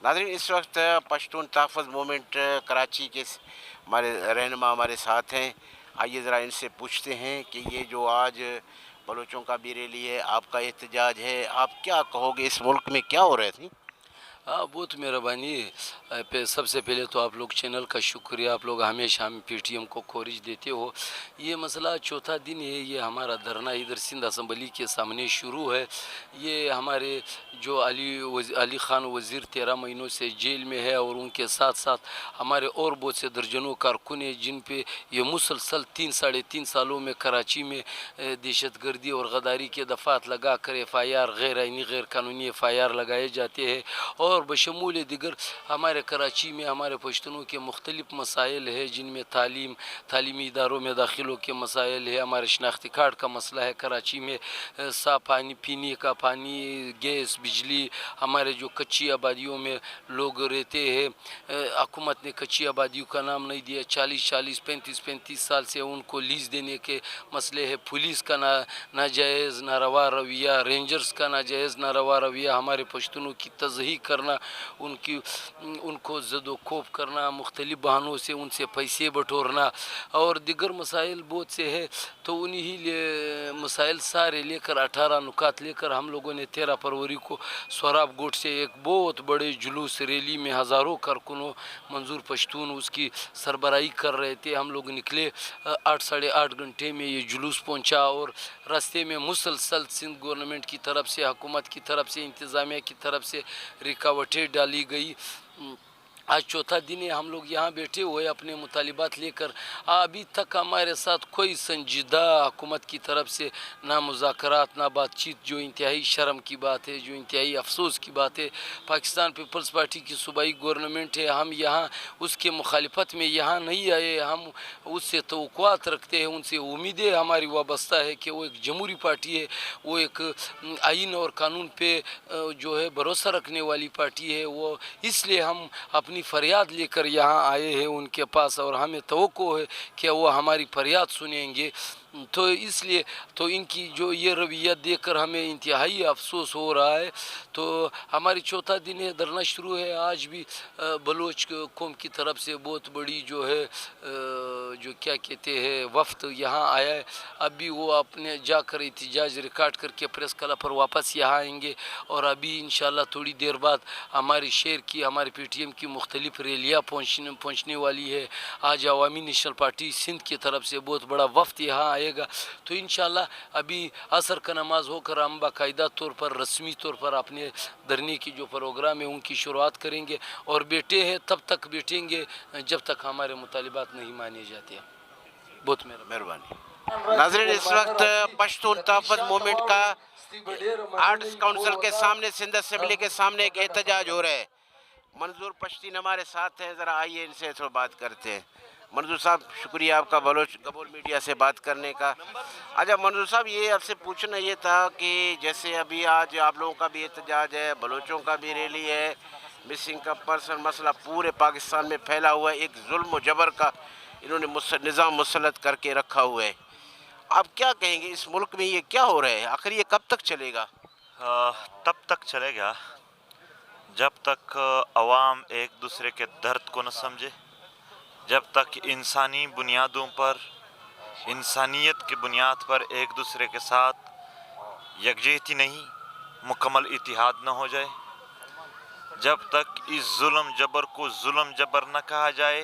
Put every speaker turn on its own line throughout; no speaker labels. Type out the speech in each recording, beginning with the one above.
नाज़रीन, इस वक्त पश्तून तहफ़्फ़ुज़ मूवमेंट कराची के हमारे रहनुमा हमारे साथ हैं। आइए ज़रा इनसे पूछते हैं कि ये जो आज बलोचों का भी रैली है, आपका एहतजाज है, आप क्या कहोगे, इस मुल्क में क्या हो रहा है?
हाँ, बहुत मेहरबानी है। सबसे पहले तो आप लोग चैनल का शुक्रिया, आप लोग हमेशा हम पीटीएम को कोरेज देते हो। ये मसला चौथा दिन है, ये हमारा धरना इधर सिंध असम्बली के सामने शुरू है। ये हमारे जो अली खान वज़ीर 13 महीनों से जेल में है, और उनके साथ साथ हमारे और बहुत से दर्जनों कारकुन हैं जिन पे ये मुसलसल 3-3.5 सालों में कराची में दहशतगर्दी और गद्दारी के दफ़ात लगा कर FIR गैर आइनी गैर कानूनी FIR लगाए जाते हैं। और बशमूल दिगर हमारे कराची में हमारे पश्तूनों के मुख्तलिफ़ मसाइल है, जिनमें तालीमी इदारों में दाखिलों के मसाइल है, हमारे शनाख्ती कार्ड का मसला है, कराची में साफ़ पानी, पीने का पानी, गैस, बिजली, हमारे जो कच्ची आबादियों में लोग रहते हैं, हुकूमत ने कच्ची आबादियों का नाम नहीं दिया। 40-40, 35-35 साल से उनको लीज देने के मसले है। पुलिस का नाजायज़ नारवा रवैया, रेंजर्स का नाजायज़ नारवा रवैया, हमारे पश्तूनों की तज़हीक करना, उनको ज़दोकोब करना, मुख्तलिफ़ बहानों से उनसे पैसे बटोरना और दिगर मसाइल बहुत से है। तो उन्हीं मसाइल सारे लेकर 18 नुकात लेकर हम लोगों ने 13 फरवरी को सोराब गोट से एक बहुत बड़े जुलूस रैली में हज़ारों कारकुनों मंजूर पश्तून उसकी सरबराही कर रहे थे। हम लोग निकले, 8-8.5 घंटे में ये जुलूस पहुंचा, और रास्ते में मुसलसल सिंध गवर्नमेंट की तरफ से, हुकूमत की तरफ से, इंतज़ामिया की तरफ से रुकावटें डाली गई। आज चौथा दिन है, हम लोग यहाँ बैठे हुए अपने मुतालिबात लेकर। अभी तक हमारे साथ कोई संजीदा हुकूमत की तरफ से ना मुज़ाकरात, ना बातचीत, जो इंतहाई शर्म की बात है, जो इंतहाई अफसोस की बात है। पाकिस्तान पीपल्स पार्टी की सूबाई गवर्नमेंट है, हम यहाँ उसके मुखालिफत में यहाँ नहीं आए। हम उससे तवक्कुआत रखते हैं, उनसे उम्मीदें हमारी वाबस्ता है कि वो एक जमहूरी पार्टी है, वो एक आइन और कानून पे जो है भरोसा रखने वाली पार्टी है। वो इसलिए हम अपनी फरियाद लेकर यहाँ आए हैं उनके पास, और हमें तवक्को है कि वो हमारी फरियाद सुनेंगे। तो इसलिए तो इनकी जो ये रवैया देखकर हमें इंतहाई अफसोस हो रहा है। तो हमारी चौथा दिन है, धरना शुरू है। आज भी बलोच कौम की तरफ से बहुत बड़ी जो है जो क्या कहते हैं वफ्द यहाँ आया है। अभी वो अपने जाकर एहतजाज रिकॉर्ड करके प्रेस क्लब पर वापस यहाँ आएंगे, और अभी इंशाल्लाह थोड़ी देर बाद हमारे शहर की, हमारे PTM की मुख्तलिफ रैलियाँ पहुँचने वाली है। आज अवामी नेशनल पार्टी सिंध की तरफ से बहुत बड़ा वफ्द यहाँ आएगा। तो इंशाल्लाह अभी असर का नमाज होकर हम बाकायदा तौर पर, रस्मी तौर पर अपने धरने की जो प्रोग्राम है उनकी शुरुआत करेंगे, और बैठे हैं तब तक बैठेंगे जब तक हमारे मुतालिबात नहीं माने जाते। बहुत
मेहरबानी। नाज़रीन, इस वक्त पश्तून तहफ़्फ़ुज़ मूवमेंट का आर्ट्स काउंसिल के सामने, सिंध असम्बली के सामने एक एहतजाज हो रहा है। मंजूर पश्तीन हमारे साथ हैं, ज़रा आइए इनसे थोड़ा बात करते हैं। मंजूर साहब, शुक्रिया आपका बलोच गबोल मीडिया से बात करने का। अच्छा मंजूर साहब, ये आपसे पूछना ये था कि जैसे अभी आज आप लोगों का भी एहतजाज है, बलोचों का भी रैली है, मिसिंग का पर्सन मसला पूरे पाकिस्तान में फैला हुआ है, एक जुल्म व जबर का इन्होंने निज़ाम मुसल्लत करके रखा हुआ है। आप क्या कहेंगे, इस मुल्क में ये क्या हो रहा है, आखिर ये कब तक चलेगा?
तब तक चलेगा जब तक अवाम एक दूसरे के दर्द को न समझे, जब तक इंसानी बुनियादों पर, इंसानियत की बुनियाद पर एक दूसरे के साथ यकजहती नहीं, मुकम्मल इतिहाद न हो जाए, जब तक इस जुल्म जबर को जुल्म जबर न कहा जाए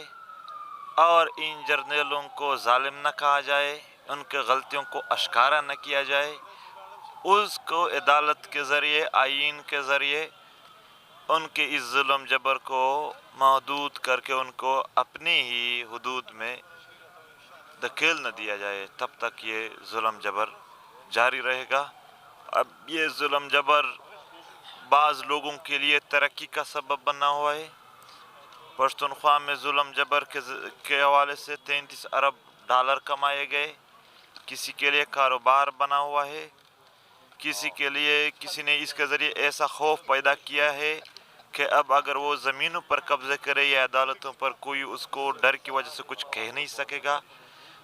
और इन जर्नलों को जालिम न कहा जाए, उनके गलतियों को अश्कारा न किया जाए, उसको अदालत के ज़रिए, आइन के ज़रिए उनके इस जुल्म जबर को महदूद करके उनको अपनी ही हुदूद में धकेल न दिया जाए, तब तक ये जुल्म जबर जारी रहेगा। अब ये जुल्म जबर बाज़ लोगों के लिए तरक्की का सबब बना हुआ है। पश्तूनख्वा में जुल्म जबर के हवाले से 33 अरब डॉलर कमाए गए। किसी के लिए कारोबार बना हुआ है, किसी के लिए किसी ने इसके ज़रिए ऐसा खौफ पैदा किया है कि अब अगर वो ज़मीनों पर कब्ज़े करे या अदालतों पर, कोई उसको डर की वजह से कुछ कह नहीं सकेगा।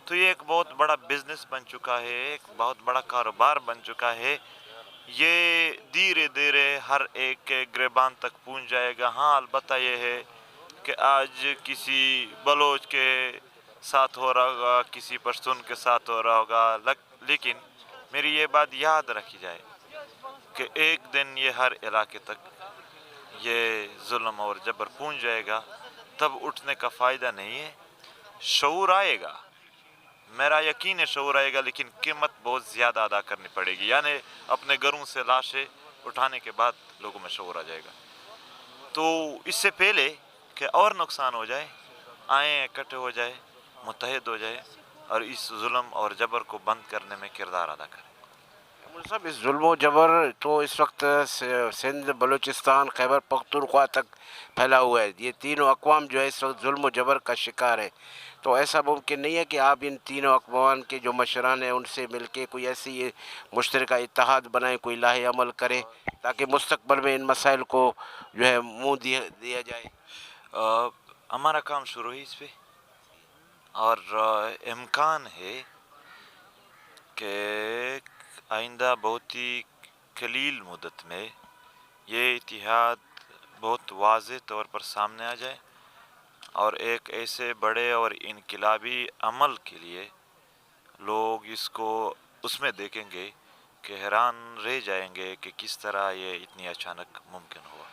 तो ये एक बहुत बड़ा बिजनेस बन चुका है, एक बहुत बड़ा कारोबार बन चुका है। ये धीरे धीरे हर एक के गिरबान तक पहुंच जाएगा। हाँ, अलबत्ता ये है कि आज किसी बलोच के साथ हो रहा होगा, किसी पश्तून के साथ हो रहा होगा, लेकिन मेरी ये बात याद रखी जाए कि एक दिन ये हर इलाके तक ये जुल्म और जबर पहुंच जाएगा। तब उठने का फ़ायदा नहीं है, शऊर आएगा, मेरा यकीन है शऊर आएगा, लेकिन कीमत बहुत ज़्यादा अदा करनी पड़ेगी। यानी अपने घरों से लाशें उठाने के बाद लोगों में शऊर आ जाएगा। तो इससे पहले कि और नुकसान हो जाए, आए इकट्ठे हो जाए, मुत्तहिद हो जाए और इस जुल्म और जबर को बंद करने में किरदार अदा करें।
मुल्क साहब, इस जुल्म जबर तो इस वक्त सिंध, बलूचिस्तान, खैबर पख्तूनख्वा तक फैला हुआ है। ये तीनों अक़वाम जो है इस वक्त जुल्म जबर का शिकार है। तो ऐसा मुमकिन नहीं है कि आप इन तीनों अक़वाम के जो मशरान हैं उनसे मिल के कोई ऐसी मुश्तरका इत्तेहाद बनाएं, कोई लाहे अमल करें, ताकि मुस्तक़बल में इन मसाइल को जो है मुँह दिया जाए?
हमारा काम शुरू है इस पे, और इम्कान है कि आइंदा बहुत ही कलील मुद्दत में ये इत्तेहाद बहुत वाज़ेह तौर पर सामने आ जाए और एक ऐसे बड़े और इनकलाबी अमल के लिए लोग इसको उसमें देखेंगे कि हैरान रह जाएंगे कि किस तरह ये इतनी अचानक मुमकिन हुआ।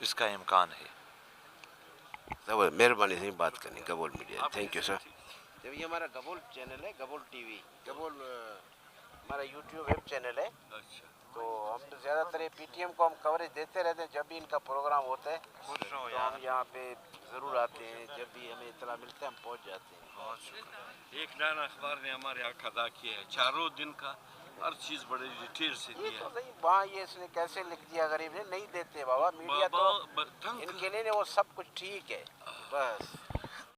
इसका इम्कान है।
ज़बरदस्त, मेहरबानी से बात करनी Gabol media. Thank you sir. जब ये हमारा गबोल चैनल है, गबोल टीवी, गबोल हमारा यूट्यूब वेब चैनल है। तो हम तो ज़्यादातर पीटीएम को हम कवरेज देते रहते हैं। जब भी इनका प्रोग्राम होता है तो हम यहाँ पे ज़रूर आते हैं। जब भी हमें इतला मिलता है हम पहुँच जाते हैं।
एक नया अखबार ने हमारे हक अदा किया है, चारों दिन का हर चीज़ बड़े डिटेल से
ये
दिया
तो नहीं, वहाँ ये इसने कैसे लिख दिया गरीब ने, नहीं देते बाबा मीडिया तो
है।
इनके लिए वो सब कुछ ठीक है बस।